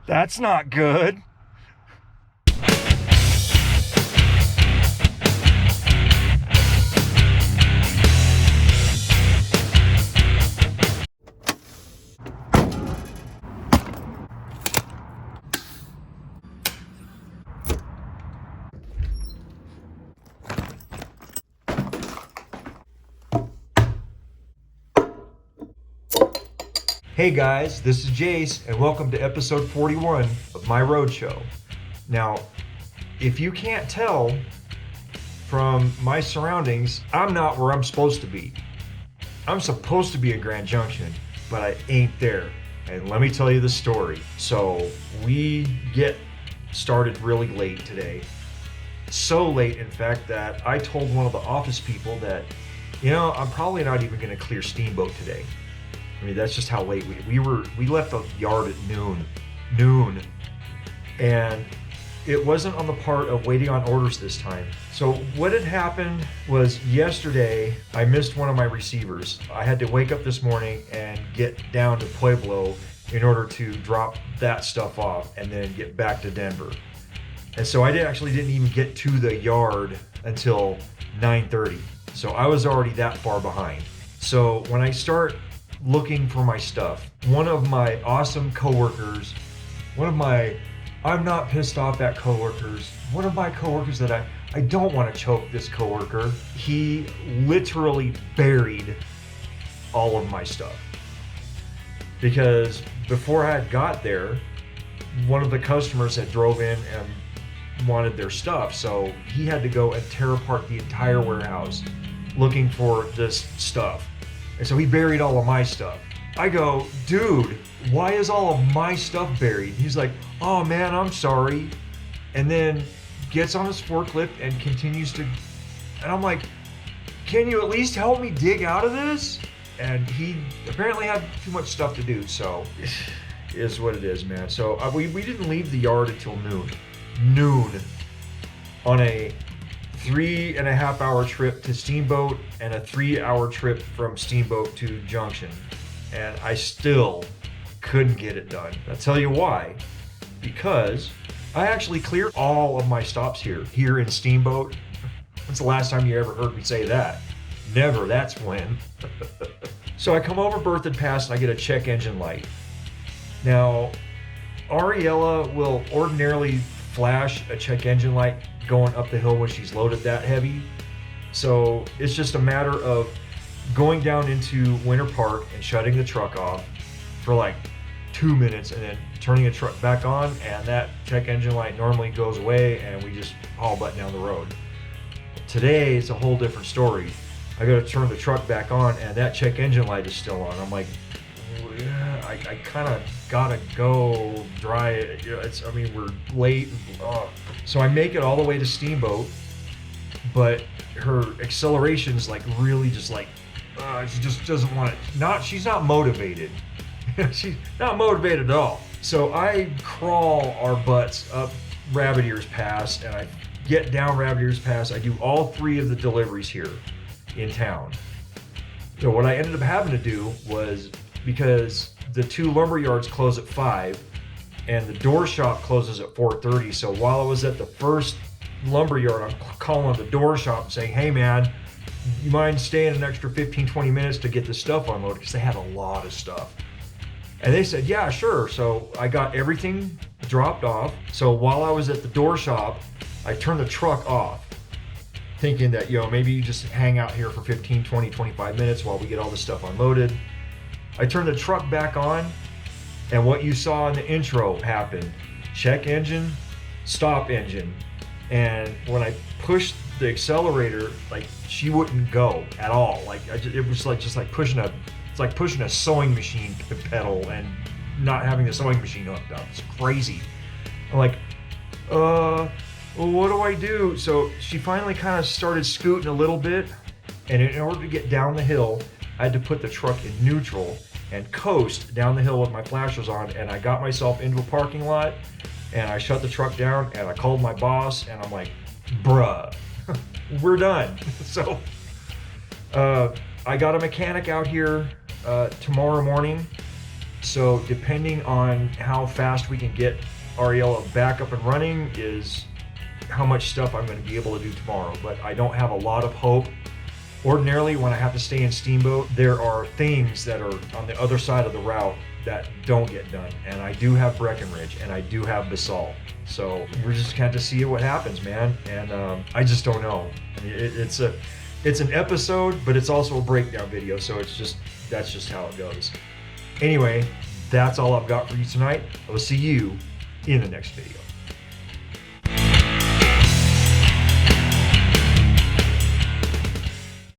That's not good. Hey guys, this is Jace, and welcome to episode 41 of my road show. Now, if you can't tell from my surroundings, I'm not where I'm supposed to be. I'm supposed to be in Grand Junction, but I ain't there. And let me tell you the story. So we get started really late today. So late, in fact, that I told one of the office people that, I'm probably not even going to clear Steamboat today. I mean, that's just how late we left the yard at noon, and it wasn't on the part of waiting on orders this time. So what had happened was yesterday I missed one of my receivers. I had to wake up this morning and get down to Pueblo in order to drop that stuff off and then get back to Denver. And so I didn't even get to the yard until 9:30. So I was already that far behind. So when I start looking for my stuff, one of my awesome coworkers, I'm not pissed off at coworkers, one of my coworkers that I don't want to choke this coworker, he literally buried all of my stuff. Because before I had got there, one of the customers had drove in and wanted their stuff, so he had to go and tear apart the entire warehouse looking for this stuff. And so he buried all of my stuff. I go, dude, why is all of my stuff buried? He's like, oh man, I'm sorry. And then gets on his forklift and continues to, and I'm like, can you at least help me dig out of this? And he apparently had too much stuff to do, so it is what it is, man. So we didn't leave the yard until noon on a 3.5 hour trip to Steamboat and a 3 hour trip from Steamboat to Junction. And I still couldn't get it done. I'll tell you why. Because I actually cleared all of my stops here in Steamboat. When's the last time you ever heard me say that? Never, that's when. So I come over Berthoud Pass and I get a check engine light. Now, Ariella will ordinarily flash a check engine light going up the hill when she's loaded that heavy. So it's just a matter of going down into Winter Park and shutting the truck off for like 2 minutes and then turning the truck back on, and that check engine light normally goes away and we just haul butt down the road. Today it's a whole different story. I gotta turn the truck back on and that check engine light is still on. I'm like, yeah, I kind of gotta go dry it. We're late. So I make it all the way to Steamboat, but her acceleration's like really just like, she just doesn't want it. She's not motivated. She's not motivated at all. So I crawl our butts up Rabbit Ears Pass and I get down Rabbit Ears Pass. I do all 3 of the deliveries here in town. So what I ended up having to do was, because the 2 lumber yards close at 5 and the door shop closes at 4:30. So while I was at the first lumber yard, I'm calling the door shop and saying, hey man, you mind staying an extra 15-20 minutes to get the stuff unloaded? Because they had a lot of stuff. And they said, yeah, sure. So I got everything dropped off. So while I was at the door shop, I turned the truck off, thinking that, maybe you just hang out here for 15, 20, 25 minutes while we get all the stuff unloaded. I turned the truck back on, and what you saw in the intro happened. Check engine, stop engine. And when I pushed the accelerator, like, she wouldn't go at all. Like, it was like just like pushing a sewing machine pedal and not having the sewing machine hooked up. It's crazy. I'm like, well, what do I do? So she finally kind of started scooting a little bit, and in order to get down the hill, I had to put the truck in neutral and coast down the hill with my flashers on, and I got myself into a parking lot, and I shut the truck down, and I called my boss, and I'm like, bruh, we're done. So I got a mechanic out here tomorrow morning So depending on how fast we can get Ariella back up and running is how much stuff I'm going to be able to do tomorrow. But I don't have a lot of hope. Ordinarily, when I have to stay in Steamboat, there are things that are on the other side of the route that don't get done. And I do have Breckenridge and I do have Basalt. So we're just kind of see what happens, man. And I just don't know. I mean, it's an episode, but it's also a breakdown video. So that's just how it goes. Anyway, that's all I've got for you tonight. I will see you in the next video.